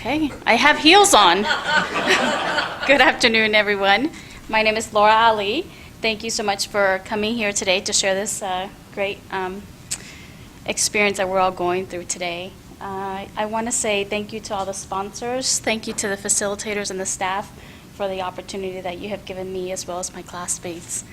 Okay, I have heels on. Good afternoon, everyone. My name is Laura Ali. Thank you so much for coming here today to share this great experience that we're all going through today. I want to say thank you to all the sponsors. Thank you to the facilitators and the staff for the opportunity that you have given me as well as my classmates.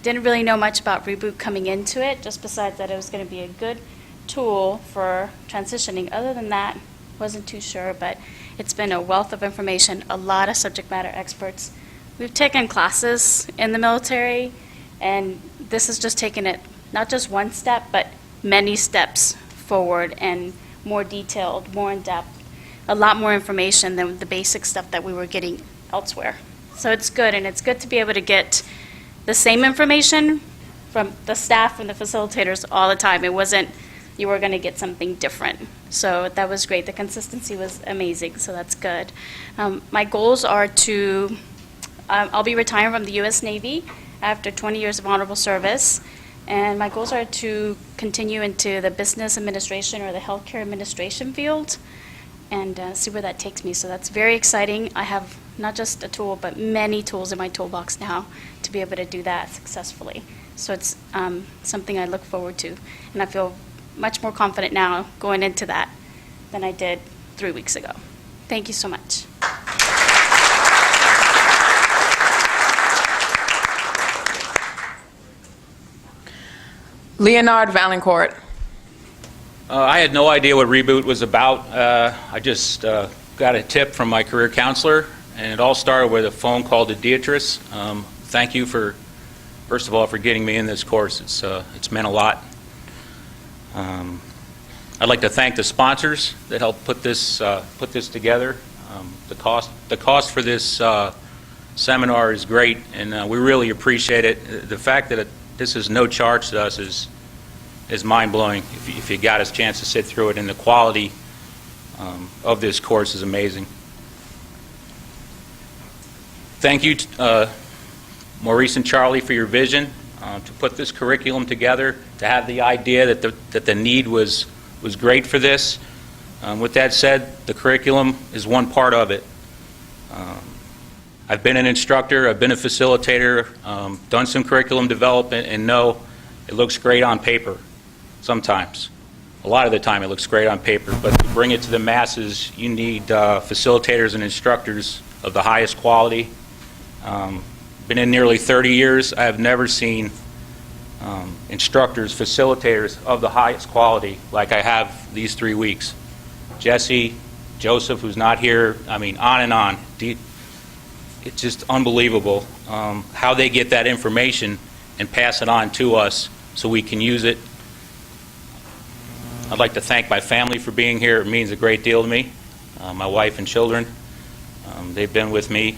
Didn't really know much about Reboot coming into it, just besides that it was going to be a good tool for transitioning. Other than that, wasn't too sure, but it's been a wealth of information, a lot of subject matter experts. We've taken classes in the military, and this has just taken it not just one step, but many steps forward and more detailed, more in-depth, a lot more information than the basic stuff that we were getting elsewhere. So it's good, and it's good to be able to get the same information from the staff and the facilitators all the time. It wasn't you were going to get something different. So that was great. The consistency was amazing, so that's good. My goals are to, I'll be retiring from the U.S. Navy after 20 years of honorable service, and my goals are to continue into the business administration or the healthcare administration field and see where that takes me. So that's very exciting. I have not just a tool, but many tools in my toolbox now to be able to do that successfully. So it's something I look forward to, and I feel much more confident now going into that than I did 3 weeks ago. Thank you so much. Leonard Vaillancourt. I had no idea what Reboot was about. I just got a tip from my career counselor, and it all started with a phone call to Beatrice. Thank you for, first of all, for getting me in this course. It's meant a lot. I'd like to thank the sponsors that helped put this together. The cost for this seminar is great, and we really appreciate it. The fact that this is no charge to us is mind-blowing if you got a chance to sit through it, and the quality of this course is amazing. Thank you, Maurice and Charlie, for your vision to put this curriculum together, to have the idea that the need was great for this. With that said, the curriculum is one part of it. I've been an instructor, I've been a facilitator, done some curriculum development, and know it looks great on paper sometimes. A lot of the time it looks great on paper, but to bring it to the masses, you need facilitators and instructors of the highest quality. Been in nearly 30 years. I have never seen instructors, facilitators of the highest quality like I have these 3 weeks. Jesse, Joseph, who's not here, I mean, on and on. It's just unbelievable how they get that information and pass it on to us so we can use it. I'd like to thank my family for being here. It means a great deal to me. My wife and children, they've been with me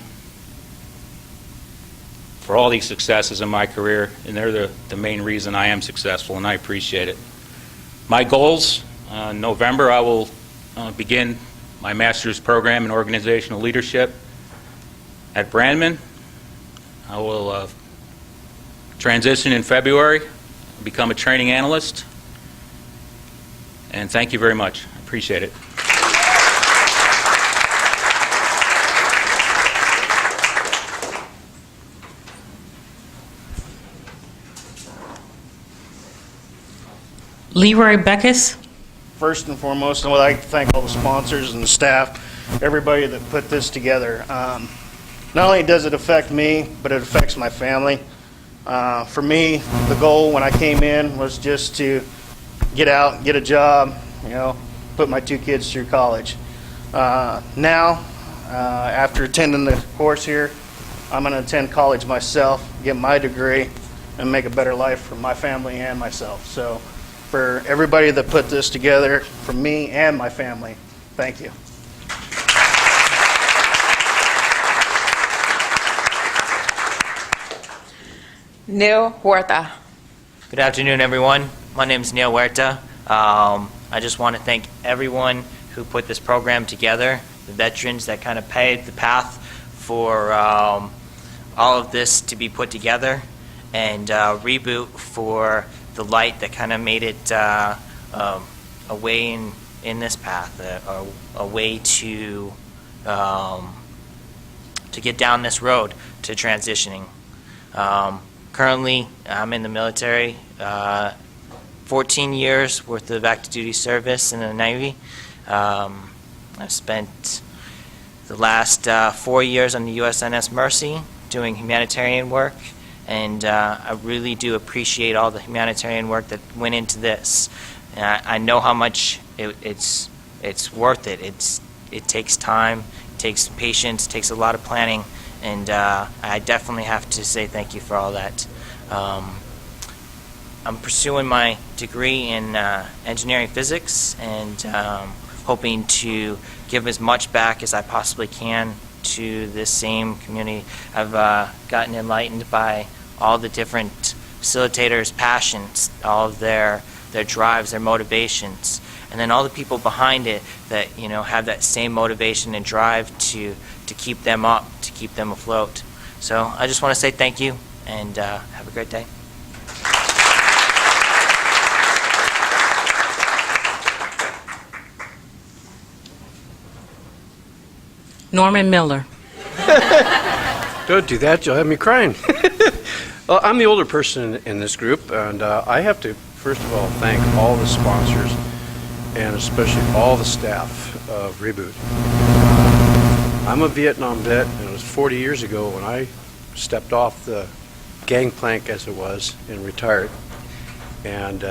for all these successes in my career, and they're the main reason I am successful, and I appreciate it. My goals, in November I will begin my master's program in organizational leadership at Brandman. I will transition in February, become a training analyst, and thank you very much. I appreciate it. Leroy Beckius. First and foremost, I would like to thank all the sponsors and the staff, everybody that put this together. Not only does it affect me, but it affects my family. For me, the goal when I came in was just to get out, get a job, put my 2 kids through college. Now, after attending the course here, I'm going to attend college myself, get my degree, and make a better life for my family and myself. So, for everybody that put this together, for me and my family, thank you. Neil Huerta. Good afternoon, everyone. My name is Neil Huerta. I just want to thank everyone who put this program together, the veterans that kind of paved the path for all of this to be put together, and Reboot for the light that kind of made it a way in in this path, a way to get down this road to transitioning. Currently, I'm in the military, 14 years worth of active duty service in the Navy. I've spent the last 4 years on the USNS Mercy doing humanitarian work, and I really do appreciate all the humanitarian work that went into this. I know how much it's worth it. It takes time, it takes patience, it takes a lot of planning, and I definitely have to say thank you for all that. I'm pursuing my degree in engineering physics and hoping to give as much back as I possibly can to this same community. I've gotten enlightened by all the different facilitators' passions, all of their drives, their motivations, and then all the people behind it that have that same motivation and drive to keep them up, to keep them afloat. So I just want to say thank you and have a great day. Norman Miller. Don't do that, you'll have me crying. Well, I'm the older person in this group, and I have to, first of all, thank all the sponsors, and especially all the staff of REBOOT. I'm a Vietnam vet, and it was 40 years ago when I stepped off the gangplank, as it was, and retired. And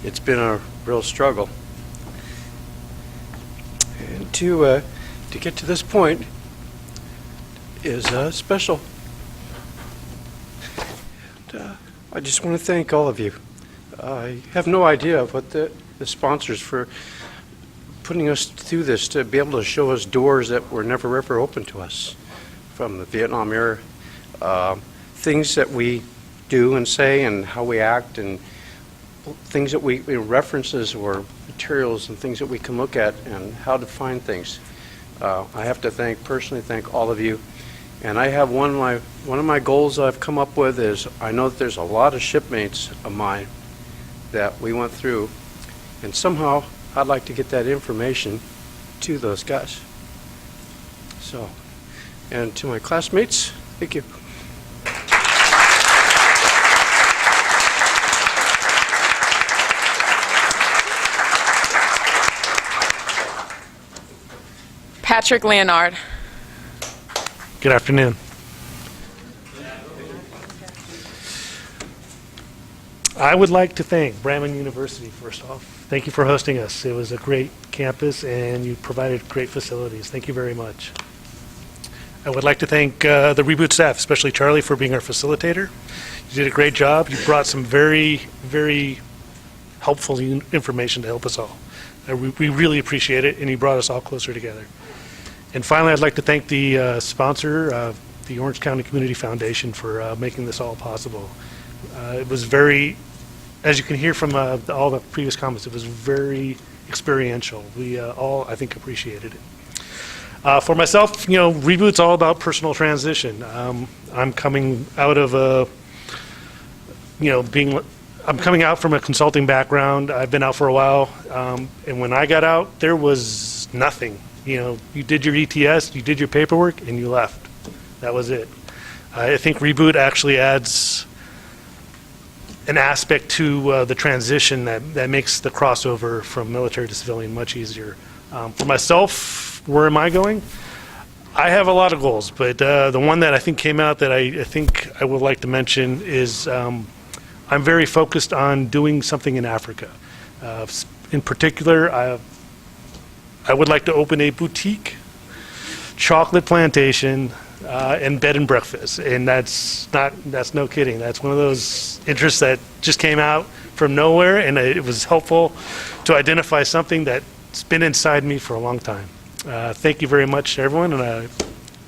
it's been a real struggle. And to get to this point is special. And, I just want to thank all of you. I have no idea what the sponsors for putting us through this, to be able to show us doors that were never ever open to us from the Vietnam era. Things that we do and say and how we act, and things that we references or materials and things that we can look at and how to find things. I have to personally thank all of you. And I have one of my goals I've come up with is, I know that there's a lot of shipmates of mine that we went through, and somehow I'd like to get that information to those guys. So, and to my classmates, thank you. Patrick Leonard. Good afternoon. I would like to thank Brandman University, first off. Thank you for hosting us. It was a great campus, and you provided great facilities. Thank you very much. I would like to thank the REBOOT staff, especially Charlie, for being our facilitator. You did a great job. You brought some very, very helpful information to help us all. We really appreciate it, and you brought us all closer together. And finally, I'd like to thank the sponsor, the Orange County Community Foundation, for making this all possible. It was very, as you can hear from all the previous comments, it was very experiential. We all, I think, appreciated it. For myself, REBOOT's all about personal transition. I'm coming out of I'm coming out from a consulting background. I've been out for a while, and when I got out, there was nothing. You did your ETS, you did your paperwork, and you left. That was it. I think REBOOT actually adds an aspect to the transition that makes the crossover from military to civilian much easier. For myself, where am I going? I have a lot of goals, but the one that I think came out that I think I would like to mention is I'm very focused on doing something in Africa. In particular, I would like to open a boutique chocolate plantation and bed and breakfast, and that's no kidding. That's one of those interests that just came out from nowhere, and it was helpful to identify something that's been inside me for a long time. Thank you very much, everyone, and I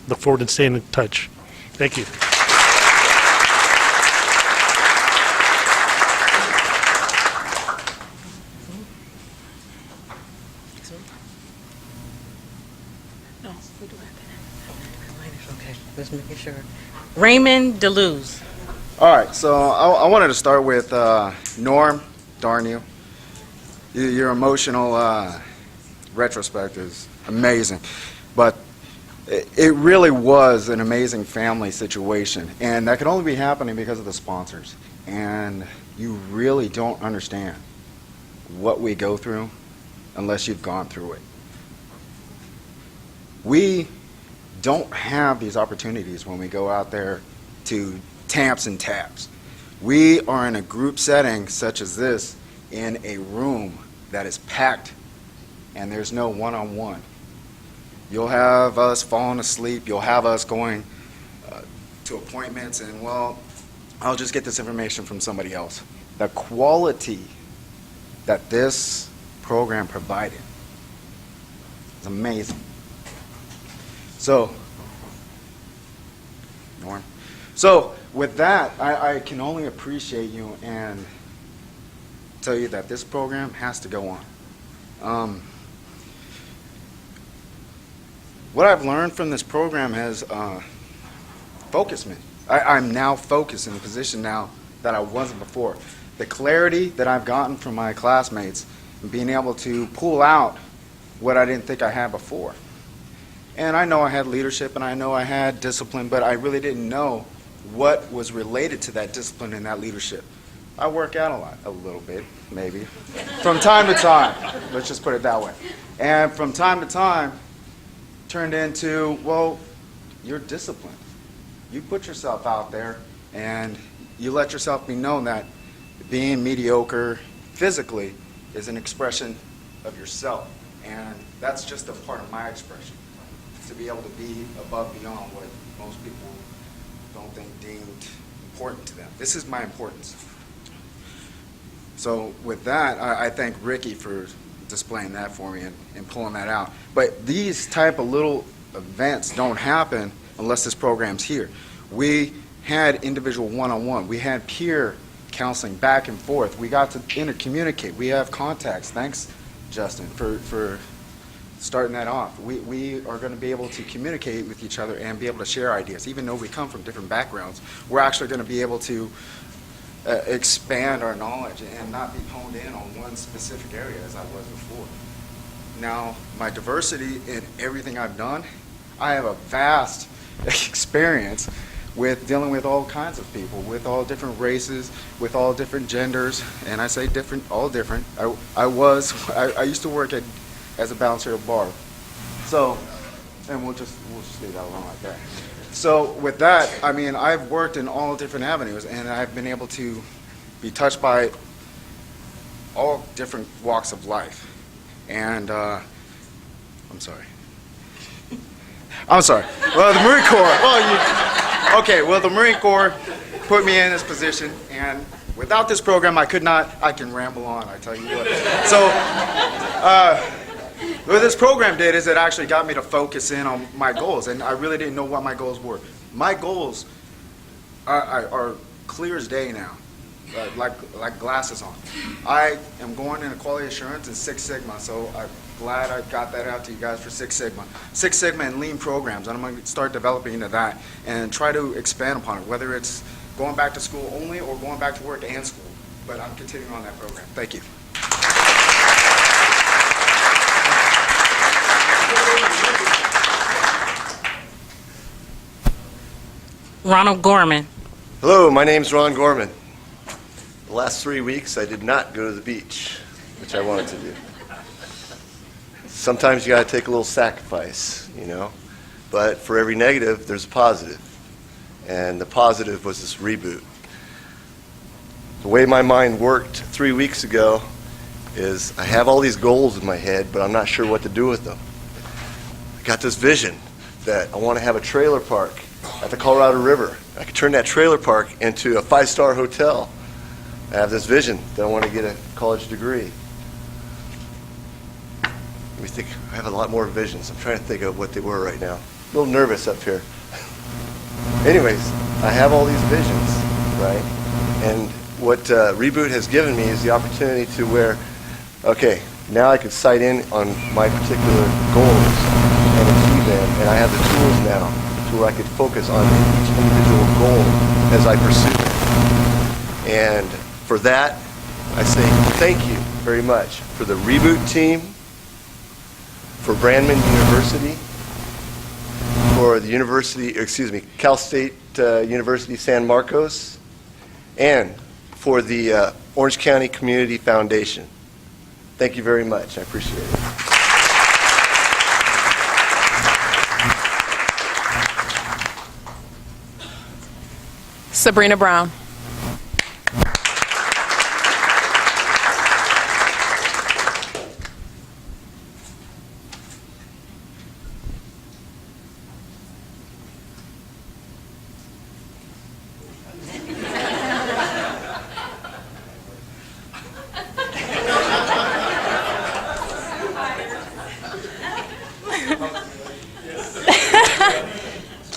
look forward to staying in touch. Thank you. Let's make sure. Raymond Deluz. All right, so I wanted to start with Norm, darn you. Your emotional retrospect is amazing. But it really was an amazing family situation, and that could only be happening because of the sponsors. And you really don't understand what we go through unless you've gone through it. We don't have these opportunities when we go out there to tamps and taps. We are in a group setting such as this in a room that is packed, and there's no one-on-one. You'll have us falling asleep. You'll have us going to appointments, and, well, I'll just get this information from somebody else. The quality that this program provided is amazing. So, Norm. So, with that, I can only appreciate you and tell you that this program has to go on. What I've learned from this program has focused me. I'm now focused in a position now that I wasn't before. The clarity that I've gotten from my classmates and being able to pull out what I didn't think I had before. And I know I had leadership and I know I had discipline, but I really didn't know what was related to that discipline and that leadership. I work out a little bit, maybe, from time to time. Let's just put it that way. And from time to time, turned into, well, you're disciplined. You put yourself out there and you let yourself be known that being mediocre physically is an expression of yourself. And that's just a part of my expression, to be able to be above beyond what most people don't think deemed important to them. This is my importance. So with that, I thank Ricky for displaying that for me and pulling that out. But these type of little events don't happen unless this program's here. We had individual one-on-one. We had peer counseling back and forth. We got to intercommunicate. We have contacts. Thanks, Justin, for starting that off. We are going to be able to communicate with each other and be able to share ideas. Even though we come from different backgrounds, we're actually going to be able to expand our knowledge and not be honed in on one specific area as I was before. Now, my diversity in everything I've done, I have a vast experience with dealing with all kinds of people, with all different races, with all different genders, and I say different, all different. I used to work as a bouncer at a bar. So, and we'll just leave that alone like that. So with that, I mean, I've worked in all different avenues, and I've been able to be touched by all different walks of life. And I'm sorry. Well, the Marine Corps. The Marine Corps put me in this position, and without this program, I can ramble on, I tell you what. So, what this program did is it actually got me to focus in on my goals, and I really didn't know what my goals were. My goals are clear as day now, like glasses on. I am going into quality assurance and Six Sigma, so I'm glad I got that out to you guys for Six Sigma. Six Sigma and lean programs, and I'm going to start developing into that and try to expand upon it, whether it's going back to school only or going back to work and school. But I'm continuing on that program. Thank you. Ronald Gorman. Hello, my name's Ron Gorman. The last 3 weeks I did not go to the beach, which I wanted to do. Sometimes you got to take a little sacrifice, you know. But for every negative, there's a positive. And the positive was this reboot. The way my mind worked 3 weeks ago is I have all these goals in my head, but I'm not sure what to do with them. I got this vision that I want to have a trailer park at the Colorado River. I could turn that trailer park into a 5-star hotel. I have this vision that I want to get a college degree. Let me think. I have a lot more visions. I'm trying to think of what they were right now. A little nervous up here. Anyways, I have all these visions, right? And what Reboot has given me is the opportunity to where, okay, now I can sight in on my particular goals and achieve them, and I have the tools now to where I could focus on each individual goal as I pursue it. And for that, I say thank you very much for the Reboot team, for Brandman University, for the Cal State University San Marcos, and for the Orange County Community Foundation. Thank you very much. I appreciate it. Sabrina Brown.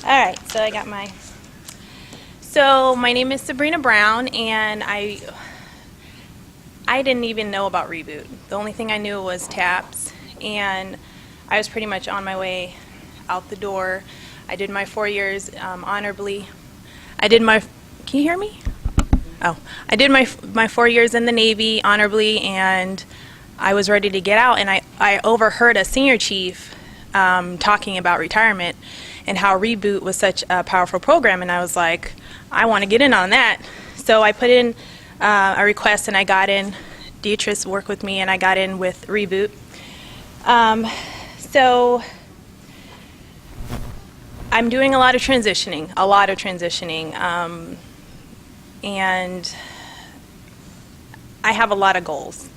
All right, so I got So my name is Sabrina Brown, and I didn't even know about Reboot. The only thing I knew was TAPS, and I was pretty much on my way out the door. I did my 4 years honorably. Can you hear me? Oh, I did my 4 years in the Navy honorably, and I was ready to get out, and I overheard a senior chief talking about retirement and how Reboot was such a powerful program, and I was like, I want to get in on that. So I put in a request, and I got in. Deatrice worked with me, and I got in with Reboot. So I'm doing a lot of transitioning, and I have a lot of goals.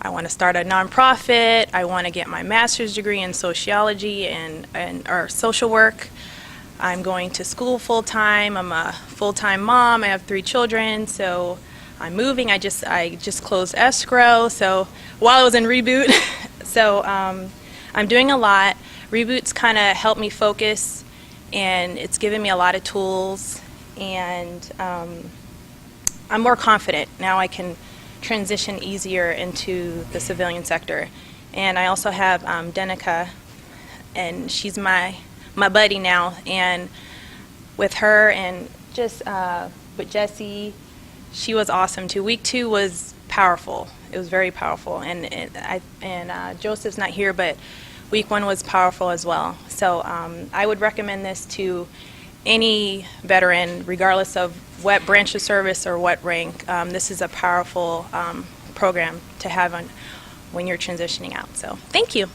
I want to start a nonprofit. I want to get my master's degree in sociology or social work. I'm going to school full-time. I'm a full-time mom. I have 3 children, so I'm moving. I just closed escrow, so while I was in Reboot. So I'm doing a lot. Reboot's kind of helped me focus, and it's given me a lot of tools, and I'm more confident. Now I can transition easier into the civilian sector. And I also have Denica, and she's my buddy now, and with her and just with Jessie, she was awesome too. Week 2 was powerful. It was very powerful, and Joseph's not here, but week 1 was powerful as well. So I would recommend this to any veteran, regardless of what branch of service or what rank. This is a powerful program to have when you're transitioning out. So thank you.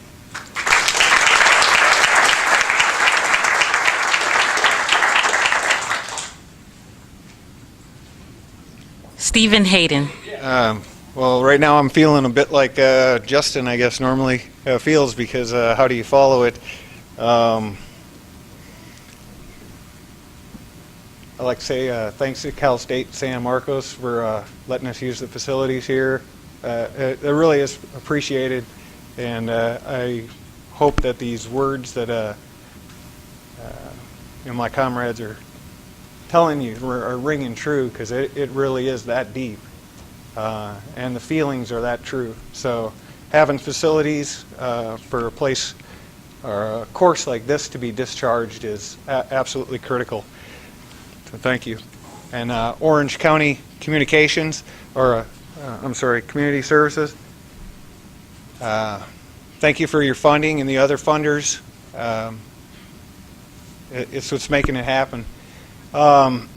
Stephen Haiden. Well, right now I'm feeling a bit like Justin, I guess, normally feels, because how do you follow it? I'd like to say thanks to Cal State San Marcos for letting us use the facilities here. It really is appreciated, and I hope that these words that my comrades are telling you are ringing true, because it really is that deep, and the feelings are that true. So having facilities for a place or a course like this to be discharged is absolutely critical. So thank you. And Orange County Communications, Community Services, thank you for your funding, and the other funders. It's what's making it happen. Normally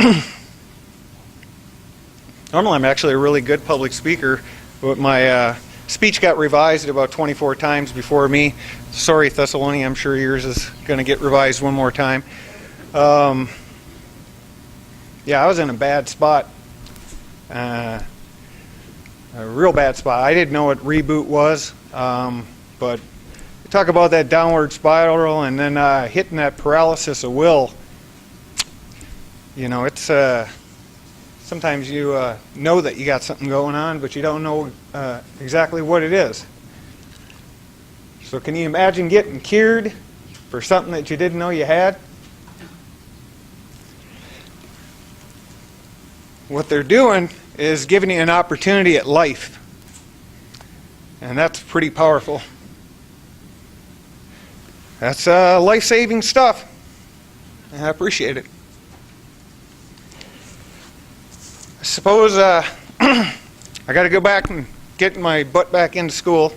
I'm actually a really good public speaker, but my speech got revised about 24 times before me. Sorry, Thessalonian, I'm sure yours is going to get revised one more time. Yeah, I was in a bad spot, a real bad spot. I didn't know what Reboot was, but talk about that downward spiral and then hitting that paralysis of will. You know, it's sometimes you know that you got something going on, but you don't know exactly what it is. So can you imagine getting cured for something that you didn't know you had? What they're doing is giving you an opportunity at life, and that's pretty powerful. That's life-saving stuff, and I appreciate it. I suppose I got to go back and get my butt back into school.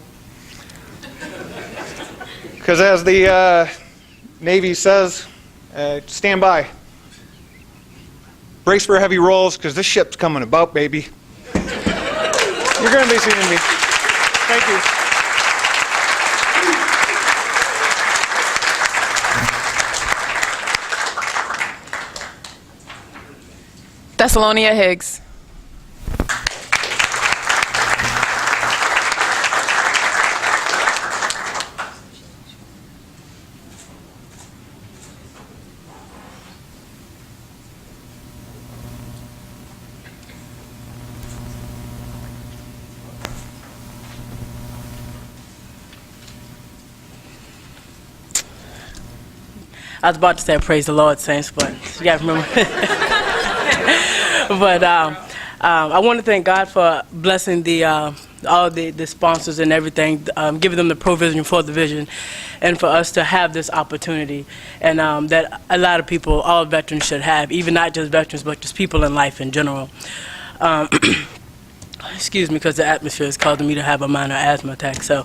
Because as the Navy says, stand by. Brace for heavy rolls, because this ship's coming about, baby. You're going to be seeing me. Thank you. Thessalonia Higgs. I was about to say praise the Lord, saints, but you got to remember. But I want to thank God for blessing all the sponsors and everything, giving them the provision for the vision, and for us to have this opportunity, and that a lot of people, all veterans should have, even not just veterans, but just people in life in general. Excuse me, because the atmosphere is causing me to have a minor asthma attack. So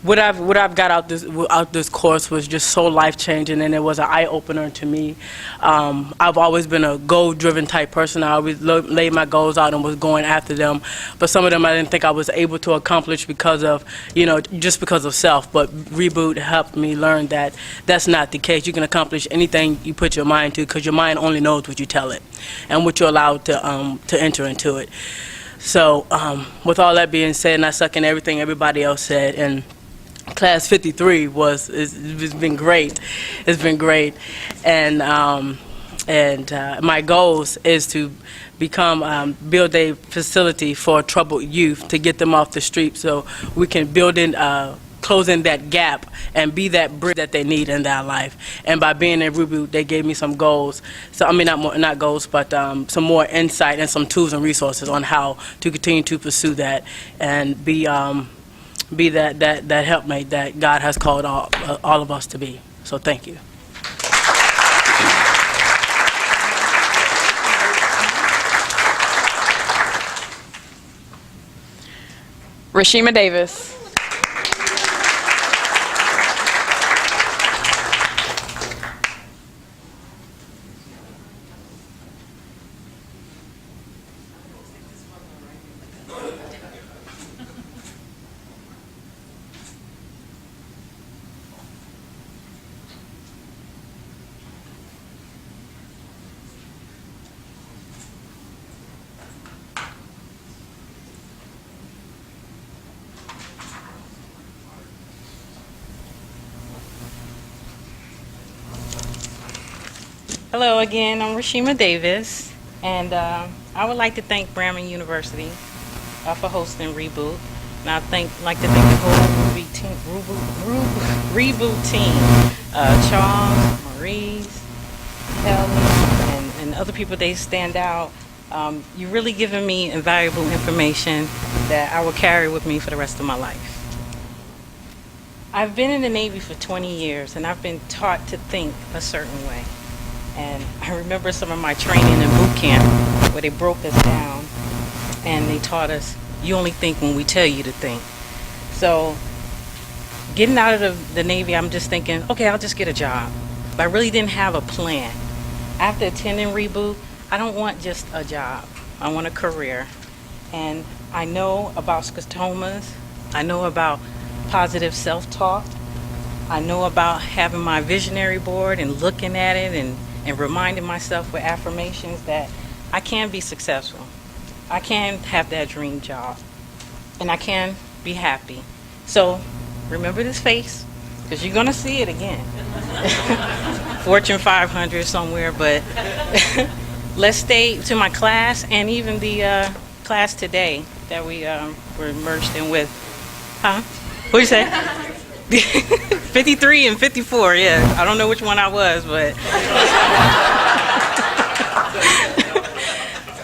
what I've got out this course was just so life-changing, and it was an eye-opener to me. I've always been a goal-driven type person. I always laid my goals out and was going after them, but some of them I didn't think I was able to accomplish because of, just because of self. But Reboot helped me learn that that's not the case. You can accomplish anything you put your mind to, because your mind only knows what you tell it and what you're allowed to enter into it. So with all that being said, and I suck in everything everybody else said, and class 53 it's been great. It's been great, and my goals is to build a facility for troubled youth to get them off the street, so we can build in closing that gap and be that bridge that they need in their life. And by being in Reboot, they gave me some goals. So I mean, not goals, but some more insight and some tools and resources on how to continue to pursue that and be that helpmate that God has called all of us to be. So thank you. Rashima Davis. Hello again, I'm Rashima Davis, and I would like to thank Brandman University for hosting Reboot. And I'd like to thank the whole Reboot team, Charles, Maurice, Kelly, and other people. They stand out. You've really given me invaluable information that I will carry with me for the rest of my life. I've been in the Navy for 20 years, and I've been taught to think a certain way. And I remember some of my training in boot camp where they broke us down and they taught us, you only think when we tell you to think. So getting out of the Navy, I'm just thinking, okay, I'll just get a job. But I really didn't have a plan. After attending Reboot, I don't want just a job. I want a career. And I know about scotomas. I know about positive self-talk. I know about having my visionary board and looking at it and reminding myself with affirmations that I can be successful. I can have that dream job. And I can be happy. So remember this face, because you're going to see it again. Fortune 500 somewhere, but let's stay to my class and even the class today that we were merged in with. Huh? What you say? 53 and 54, yeah. I don't know which one I was, but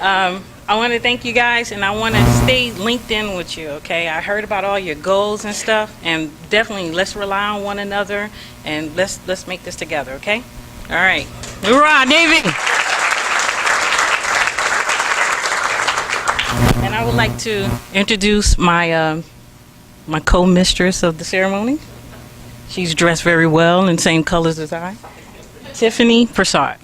I want to thank you guys, and I want to stay linked in with you, okay? I heard about all your goals and stuff, and definitely let's rely on one another, and let's make this together, okay? All right. Hoorah, Navy! And I would like to introduce my my co-mistress of the ceremony. She's dressed very well in same colors as I. Tiffany Prasad.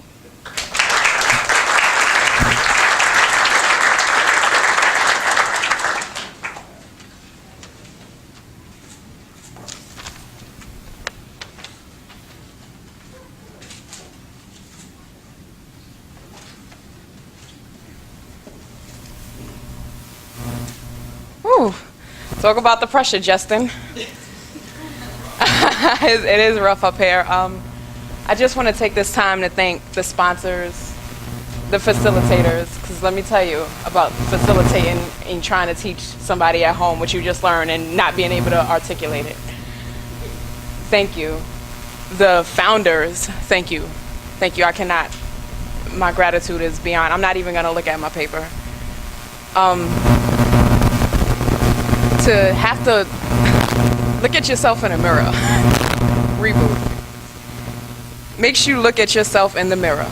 Whew. Talk about the pressure, Justin. It is rough up here. I just want to take this time to thank the sponsors, the facilitators, because let me tell you about facilitating and trying to teach somebody at home what you just learned and not being able to articulate it. Thank you. The founders, thank you. Thank you. I cannot. My gratitude is beyond. I'm not even going to look at my paper. To have to look at yourself in a mirror. Reboot. Makes you look at yourself in the mirror.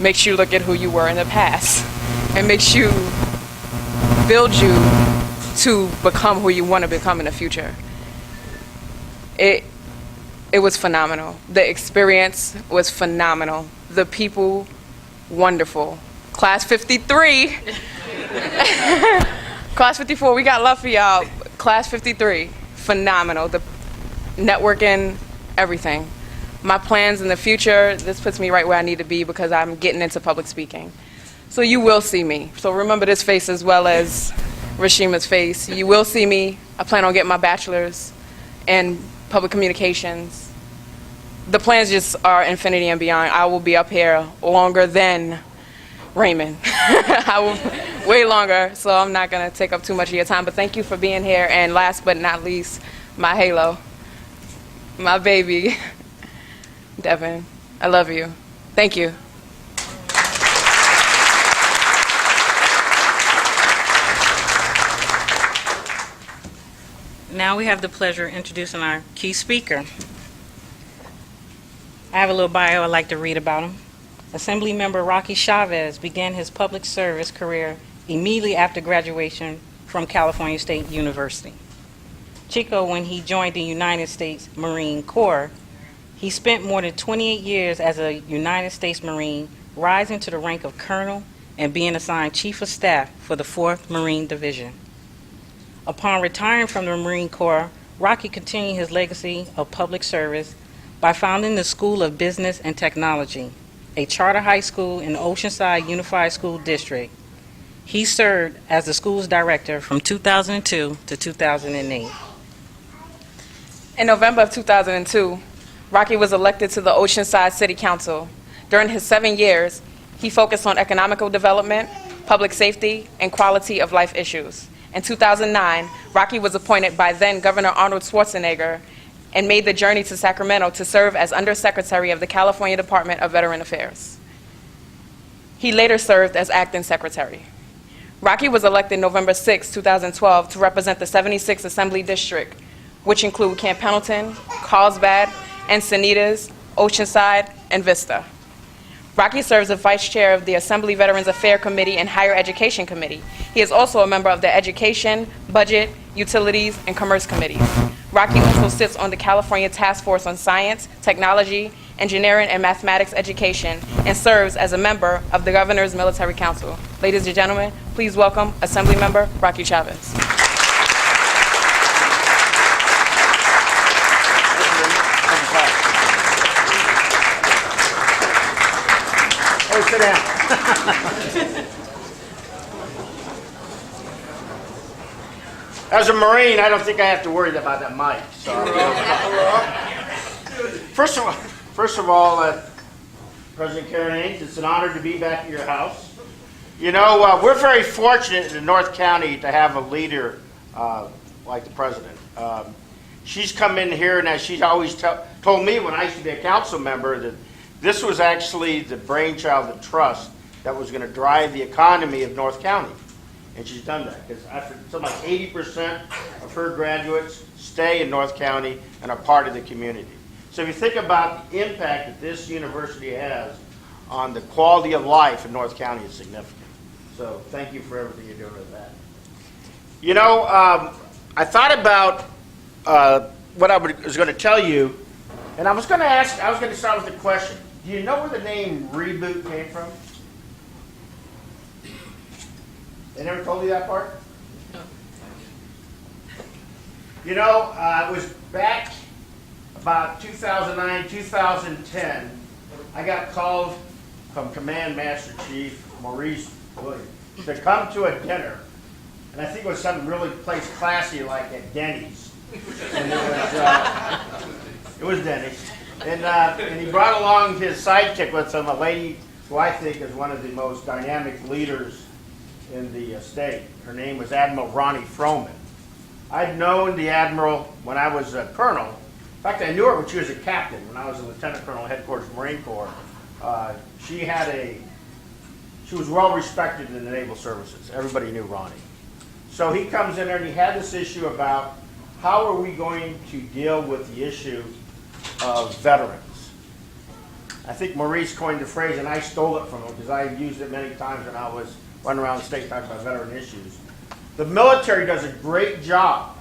Makes you look at who you were in the past. And makes you build you to become who you want to become in the future. It was phenomenal. The experience was phenomenal. The people, wonderful. Class 53. Class 54, we got love for y'all. Class 53, phenomenal. The networking, everything. My plans in the future, this puts me right where I need to be because I'm getting into public speaking. So you will see me. So remember this face as well as Rashima's face. You will see me. I plan on getting my bachelor's in public communications. The plans just are infinity and beyond. I will be up here longer than Raymond. I will way longer, so I'm not going to take up too much of your time. But thank you for being here. And last but not least, my halo, my baby, Devin. I love you. Thank you. Now we have the pleasure of introducing our key speaker. I have a little bio I'd like to read about him. Assemblymember Rocky Chavez began his public service career immediately after graduation from California State University. Chico, when he joined the United States Marine Corps, he spent more than 28 years as a United States Marine, rising to the rank of colonel and being assigned Chief of Staff for the 4th Marine Division. Upon retiring from the Marine Corps, Rocky continued his legacy of public service by founding the School of Business and Technology, a charter high school in the Oceanside Unified School District. He served as the school's director from 2002 to 2008. In November of 2002, Rocky was elected to the Oceanside City Council. During his 7 years, he focused on economical development, public safety, and quality of life issues. In 2009, Rocky was appointed by then Governor Arnold Schwarzenegger and made the journey to Sacramento to serve as Undersecretary of the California Department of Veteran Affairs. He later served as Acting Secretary. Rocky was elected November 6, 2012 to represent the 76th Assembly District, which include Camp Pendleton, Carlsbad, Encinitas, Oceanside, and Vista. Rocky serves as Vice Chair of the Assembly Veterans Affairs Committee and Higher Education Committee. He is also a member of the Education, Budget, Utilities, and Commerce Committees. Rocky also sits on the California Task Force on Science, Technology, Engineering, and Mathematics Education, and serves as a member of the Governor's Military Council. Ladies and gentlemen, please welcome Assemblymember Rocky Chavez. Oh, sit down. As a Marine, I don't think I have to worry about that mic. So. First of all, President Karen Haynes, it's an honor to be back at your house. You know, we're very fortunate in North County to have a leader like the President. She's come in here, and as she's always told me when I used to be a council member, that this was actually the brainchild of trust that was going to drive the economy of North County. And she's done that, because something like 80% of her graduates stay in North County and are part of the community. So if you think about the impact that this university has on the quality of life in North County, it's significant. So thank you for everything you're doing with that. You know, I thought about what I was going to tell you, and I was going to start with a question. Do you know where the name Reboot came from? They never told you that part? No. You know, it was back about 2009, 2010, I got called from Command Master Chief Maurice Williams to come to a dinner. And I think it was something really placed classy like at Denny's. And it was Denny's. And he brought along his sidekick with him, a lady who I think is one of the most dynamic leaders in the state. Her name was Admiral Ronnie Froman. I'd known the Admiral when I was a colonel. In fact, I knew her when she was a captain, when I was a lieutenant colonel, headquarters Marine Corps. She was well respected in the naval services. Everybody knew Ronnie. So he comes in there and he had this issue about how are we going to deal with the issue of veterans. I think Maurice coined the phrase, and I stole it from him because I used it many times when I was running around the state talking about veteran issues. The military does a great job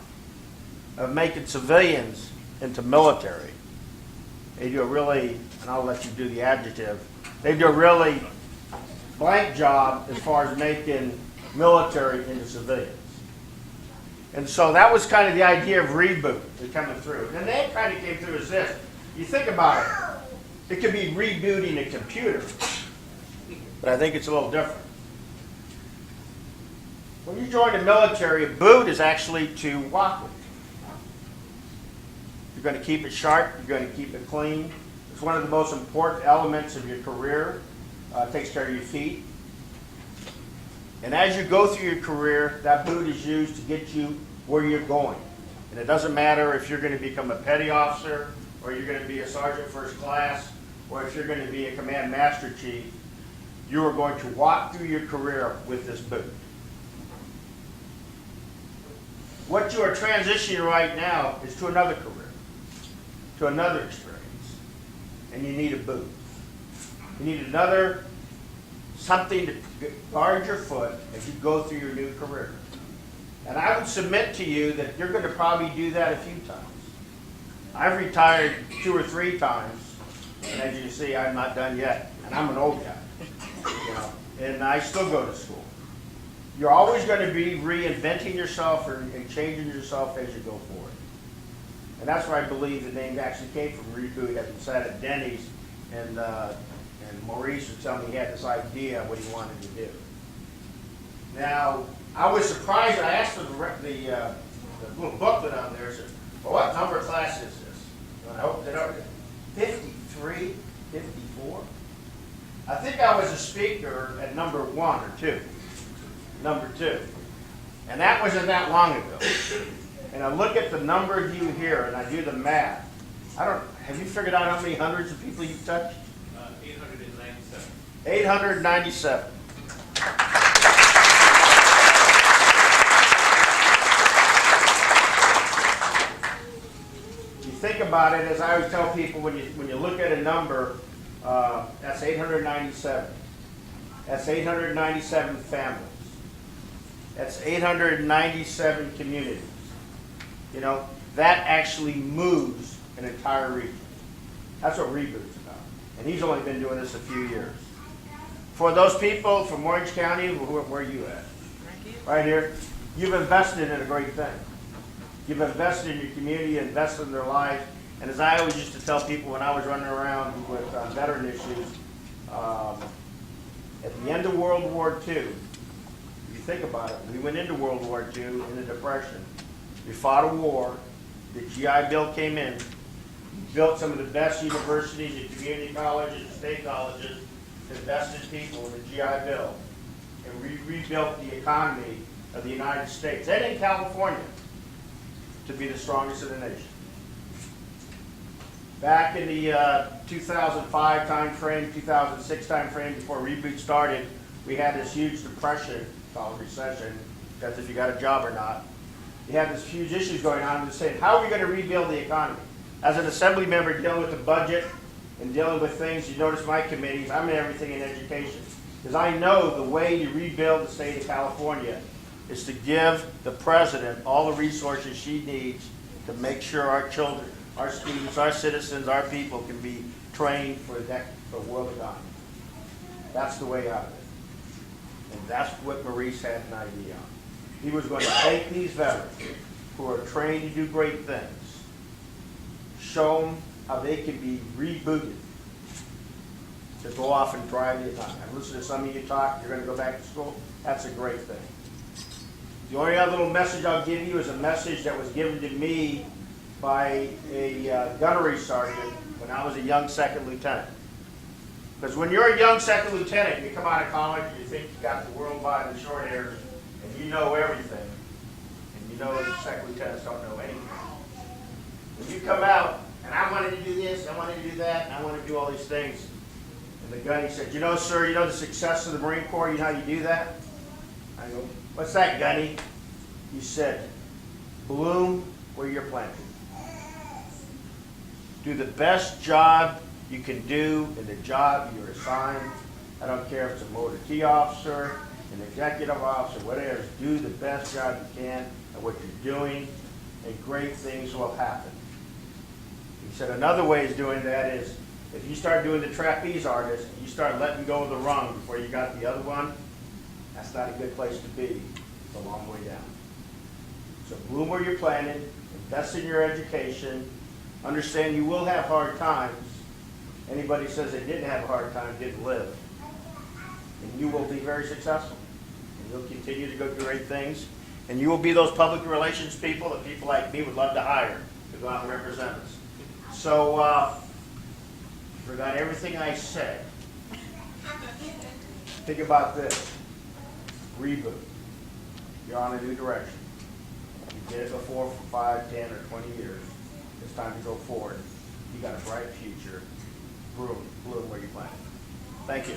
of making civilians into military. They do a really, and I'll let you do the adjective, they do a really blank job as far as making military into civilians. And so that was kind of the idea of reboot coming through. And the name kind of came through as this. You think about it, it could be rebooting a computer, but I think it's a little different. When you join the military, a boot is actually to walk with. You're going to keep it sharp. You're going to keep it clean. It's one of the most important elements of your career. It takes care of your feet. And as you go through your career, that boot is used to get you where you're going. And it doesn't matter if you're going to become a petty officer, or you're going to be a sergeant first class, or if you're going to be a command master chief, you are going to walk through your career with this boot. What you are transitioning right now is to another career, to another experience, and you need a boot. You need another something to guard your foot as you go through your new career. And I would submit to you that you're going to probably do that a few times. I've retired 2 or 3 times, and as you can see, I'm not done yet, and I'm an old guy, and I still go to school. You're always going to be reinventing yourself and changing yourself as you go forward. And that's where I believe the name actually came from, Reboot, as we sat at Denny's, and Maurice was telling me he had this idea of what he wanted to do. Now, I was surprised. I asked for the little booklet on there. I said, well, what number class is this? And I opened it up. 53, 54. I think I was a speaker at number 1 or 2. Number 2. And that wasn't that long ago. And I look at the number of you here and I do the math. Have you figured out how many hundreds of people you've touched? 897. 897. You think about it, as I always tell people, when you look at a number, that's 897. That's 897 families. That's 897 communities. That actually moves an entire region. That's what Reboot's about. And he's only been doing this a few years. For those people from Orange County, where are you at? Right here. You've invested in a great thing. You've invested in your community, invested in their lives. And as I always used to tell people when I was running around with veteran issues, at the end of World War II, think about it. We went into World War II in the Depression. We fought a war. The GI Bill came in. We built some of the best universities and community colleges and state colleges to invest in people in the GI Bill. And we rebuilt the economy of the United States and in California to be the strongest in the nation. Back in the 2005 time frame, 2006 time frame, before Reboot started, we had this huge depression called recession, because if you got a job or not. You had this huge issues going on and saying, how are we going to rebuild the economy? As an assembly member dealing with the budget and dealing with things, you notice my committees, I'm in everything in education. Because I know the way to rebuild the state of California is to give the president all the resources she needs to make sure our children, our students, our citizens, our people can be trained for the world economy. That's the way out of it. And that's what Maurice had an idea on. He was going to take these veterans who are trained to do great things, show them how they can be rebooted to go off and try the economy. I've listened to some of you talk, you're going to go back to school. That's a great thing. The only other little message I'll give you is a message that was given to me by a gunnery sergeant when I was a young second lieutenant. Because when you're a young second lieutenant, you come out of college and you think you got the world by the short hairs and you know everything. And you know that second lieutenants don't know anything. When you come out, and I wanted to do this, I wanted to do that, and I wanted to do all these things. And the gunny said, you know, sir, you know the success of the Marine Corps, you know how you do that? I go, what's that, gunny? He said, bloom where you're planted. Do the best job you can do in the job you're assigned. I don't care if it's a motor T officer, an executive officer, whatever. Do the best job you can at what you're doing, and great things will happen. He said another way of doing that is if you start doing the trapeze artist and you start letting go of the rung before you got the other one, that's not a good place to be. It's a long way down. So bloom where you're planted, invest in your education, understand you will have hard times. Anybody says they didn't have a hard time didn't live. And you will be very successful. And you'll continue to go do great things. And you will be those public relations people that people like me would love to hire to go out and represent us. So, forgot everything I said. Think about this. Reboot. You're on a new direction. You did it before for 5, 10, or 20 years. It's time to go forward. You got a bright future. Bloom where you plan. Thank you.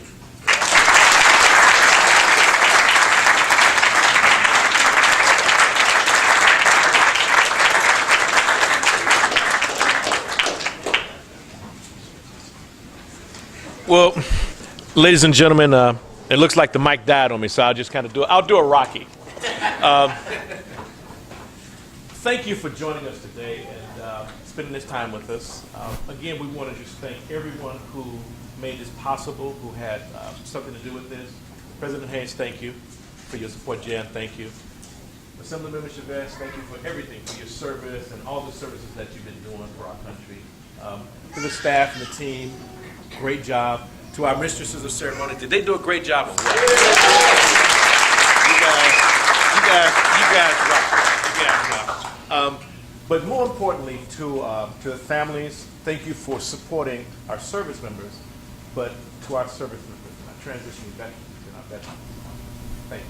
Well, ladies and gentlemen, it looks like the mic died on me, so I'll just kind of I'll do a Rocky. Thank you for joining us today and spending this time with us. Again, we want to just thank everyone who made this possible, who had something to do with this. President Hayes, thank you for your support. Jan, thank you. Assemblymember Chavez, thank you for everything, for your service and all the services that you've been doing for our country. To the staff and the team, great job. To our mistresses of ceremony, did they do a great job? You guys rock. But more importantly, to the families, thank you for supporting our service members, but to our service members, our transitioning veterans and our veterans. Thank you.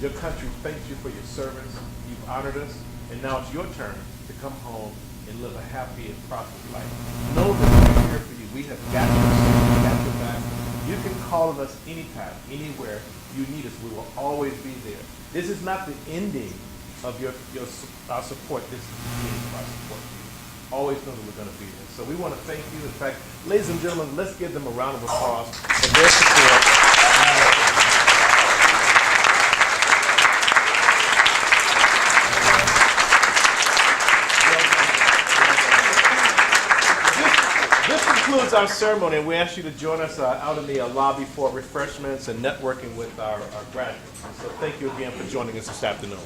Your country thanks you for your service. You've honored us, and now it's your turn to come home and live a happy and prosperous life. Know that we're here for you. We have got you. We got your back. You can call on us anytime, anywhere you need us. We will always be there. This is not the ending of our support. This is the beginning of our support. Always know that we're going to be there. So we want to thank you. In fact, ladies and gentlemen, let's give them a round of applause for their support. This concludes our ceremony, and we ask you to join us out in the lobby for refreshments and networking with our graduates. So thank you again for joining us this afternoon.